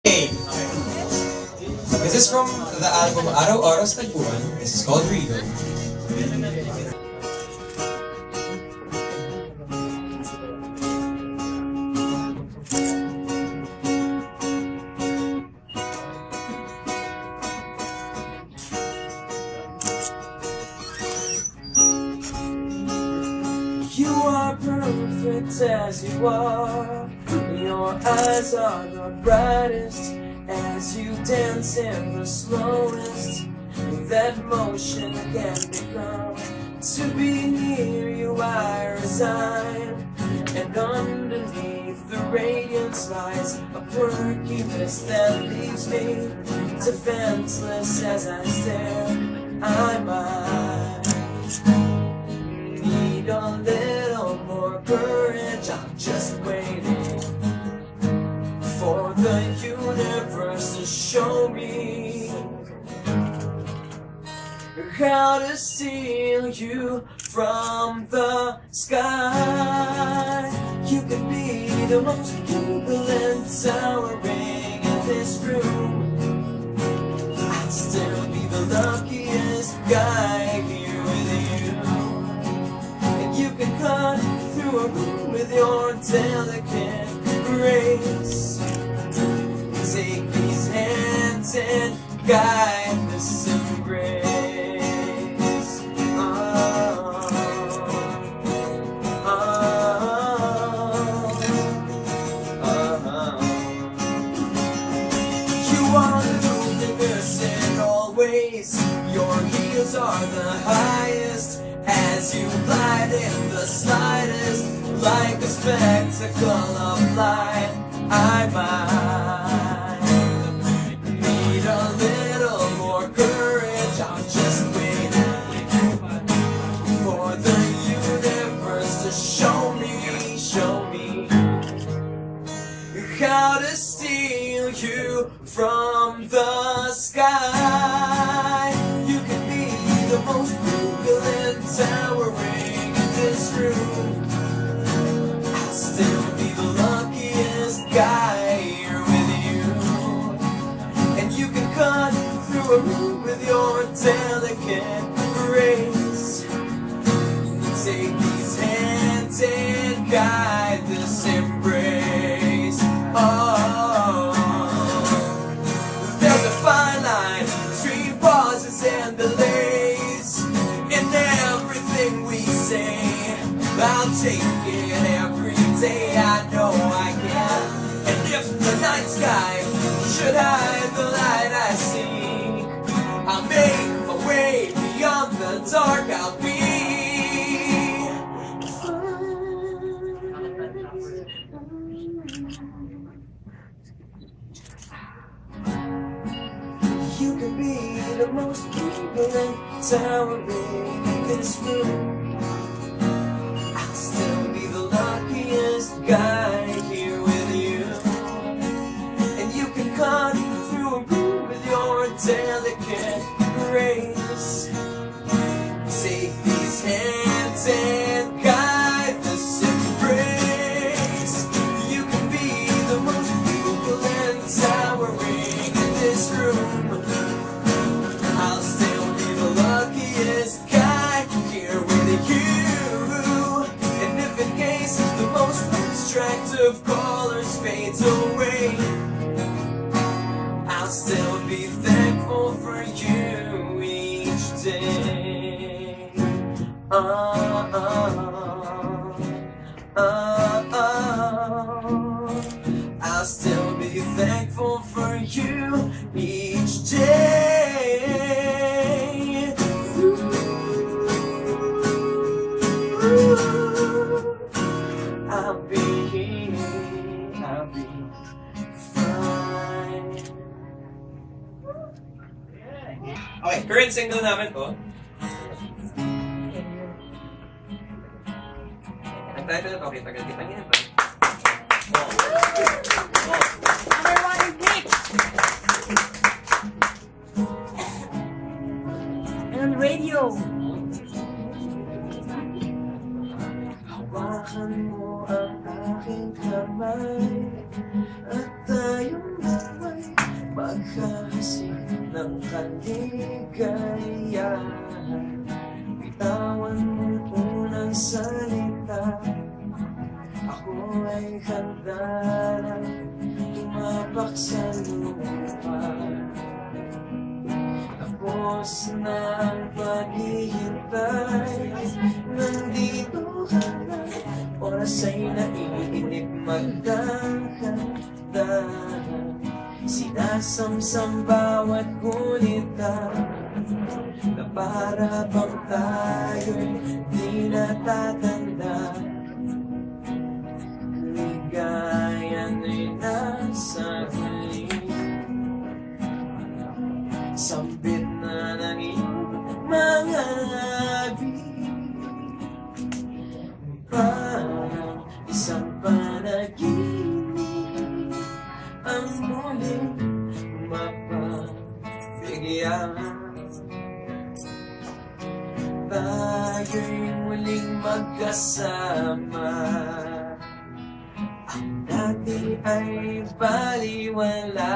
Hey! This is from the album Araw-Oras Tagpuan. This is called Rigo. You are perfect as you are. Your eyes are the brightest as you dance in the slowest that motion can become. To be near you I resign, and underneath the radiance lies a perkiness that leaves me defenseless as I stare. I might need a little more courage. I'm just waiting for the universe to show me how to steal you from the sky. You could be the most jubilant towering in this room. I'd still be the luckiest guy here with you. And you can cut through a room with your delicate grace. Take these hands and guide this embrace. You are the universe and always your heels are the highest as you glide in the slightest, like a spectacle of light. I might need a little more courage. I'm just waiting for the universe to show me how to steal you from the sky. You can be the most jubilant towering in this room. I'll still be the luckiest guy here with you. And you can cut through a room with your delicate grace. Take these hands and guide this embrace. Oh, there's a fine line between pauses and delays in everything we say. I'll take it every day, I know I can. And if the night sky should hide the light I see, I'll make my way beyond the dark. I'll be you can be the most jubilant towering in this room. I'll still be the luckiest guy here with you. And you can cut through a room with your delicate grace. Take these hands and guide this embrace. You can be the most jubilant towering in this room. I'll still be the luckiest guy here with you. And if in case the most abstract of colors fades away, I'll still be thankful for you each day. I'll still be thankful for you each day. I'll be fine. Okay, current single namin po. Ang title na to, kita niyo ba? Number one is Nick. And on radio. Hawakan mo ang aking kamay at tayong dalawa ng kaligayahan. Bitawan mo unang salita, ako ay handa na tumapak sa lupa. Tapos na ang paghihintay, nandito ka na, oras ay naiinip, magdahan-dahan. Sinasamsam bawat gunita, na para bang tayo'y di natatanda. Ligayan ay nasa huli, sambit na ng iyong mga labi. Parang isang panaginip ang muling mapabigyan. Tayo'y muling magkasama, ang dati ay baliwala.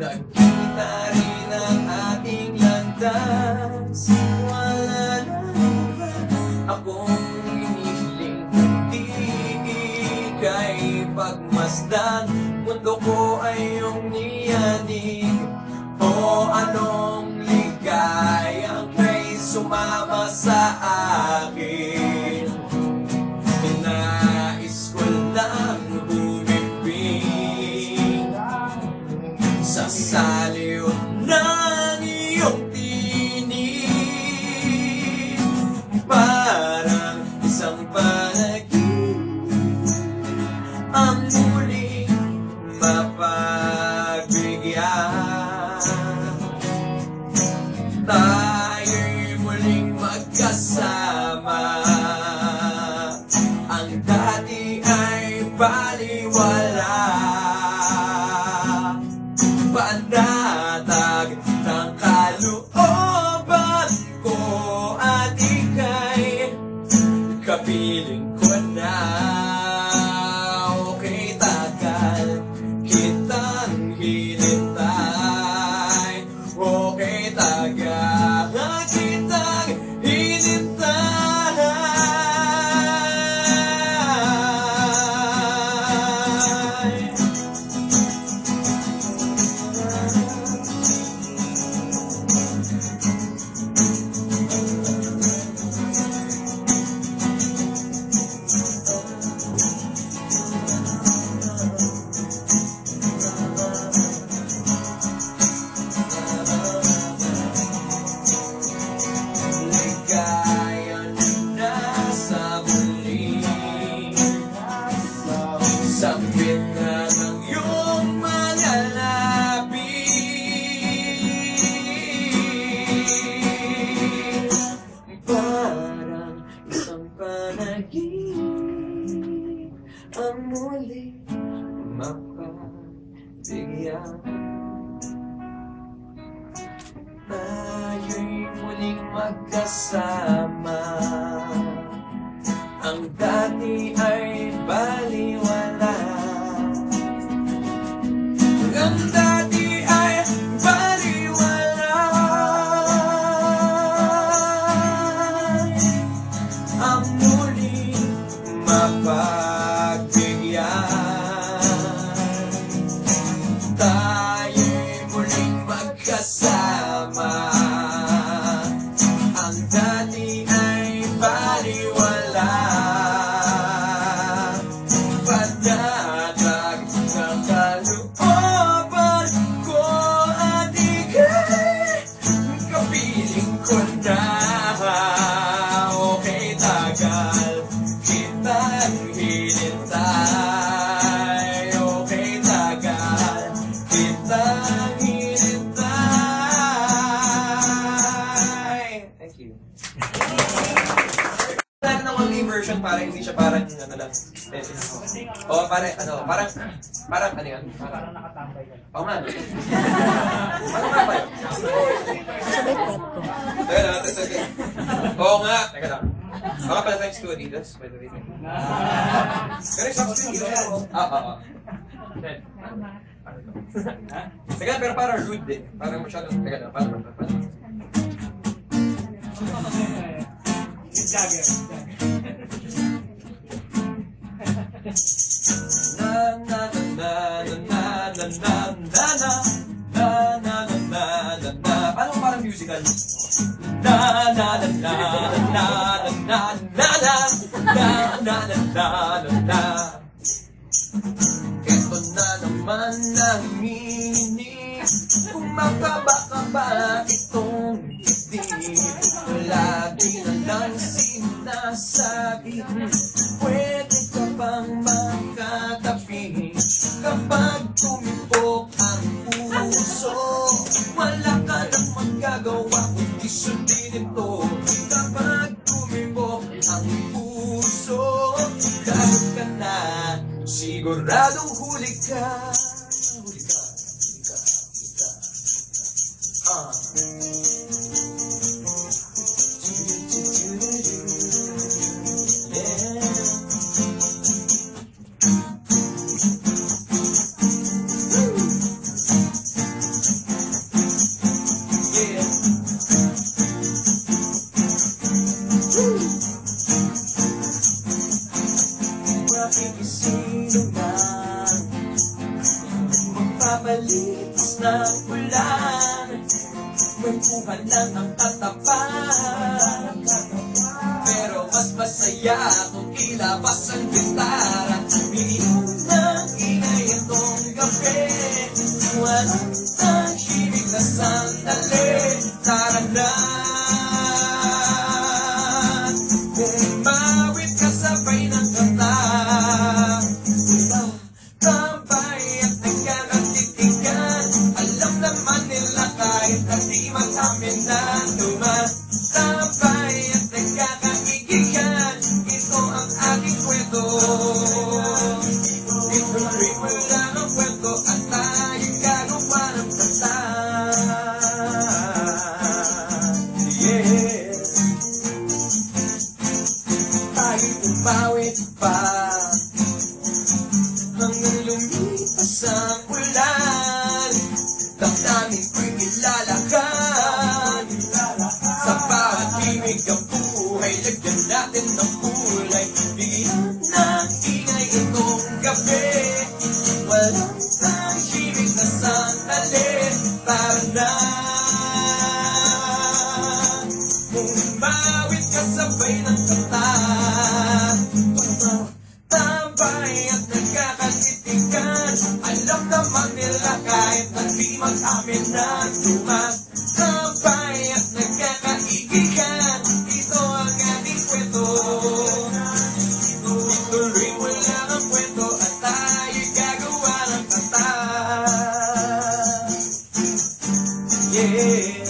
Nagkita rin ang ating landas, wala na ba akong iniling, di ika'y pagmasdan. Mundo ko ay iyong niyanig, o anong ligayang kay sumama sa akin. Nais ko lang bumibig sa saliw ng iyong tinig, parang isang panaginip ang muling mapagbigyan. Tayo'y muling magkasama, ang dati ay baliwala. Panatag ng kalooban ko at ika'y kapiling ko na. Okay, tagal kitang hinintay, okay, tagal kitang hinintay. Ligayan na sa muli, sambit na ng iyong mga labi. Parang isang panaginip ang muli mapabigyan. Tayo'y muling magkasama, ang dati ay baliwala. Ang dati ay baliwala, ang muling mapagbigyan. Tayo'y muling magkasama, ang dati ay baliwala. Panatag ng kalooban ko at ika'y kapiling ko na. Okay, tagal kitang hinintay, okay, tagal kitang hinintay. Thank you. Wala na konti version para hindi siya parang ano lang. O parang ano yan? Parang nakatambay ka. Oo nga. Ano nga ba yun? Oo nga. Teka lang. Baka pala times 2 Adidas, by the way. Pero yung socks din, Teka, pero parang rude din. Parang masyadong, teka lang, parang. Paano parang musical? Na na na na na na na na na. Ito na naman ang hinihinig. Kung makabaka itong dibdib, lagi na lang sinasabi, pwede ka bang makatabi? Kapag tumipok ang puso, wala ka nang magagawa kundi sundin ito. Kapag tumibok ang puso, dapat ka na, siguradong huli ka. Huli ka. Sino man magpapalipas ng ulan, may buka lang ang tatapan. Pero mas masaya kung ilabas ang gitara. Minimum ng ingay itong gabi, walang tahimik na sandali. Tara na, umawit ka sabay ng kanta. Tambay at nagkakatitigan, alam naman nila kahit hindi mag-amin na tumatambay at nagkakaigigan. Ito ang aking kwento, ituloy mo lang ang kwento at tayo'y gagawa ng kanta. Yeah, tayo'y umawit pa hanggang lumipas ang ulan. Damdamin ko'y nilalakad sa bawat himig ang buhay. Lagyan natin ng kulay, bigyan ng ingay itong gabi. Walang tahimik na sandali. Tara na, umawit ka sabay ng kanta. Tambay at nagkakatitigan, alam naman nila kahit hindi mag-amin na tumatambay at nagkakaigigan. Ito ang ating kwento, ituloy mo lang ang kwento at tayo'y gagawa ng kanta. Yeah.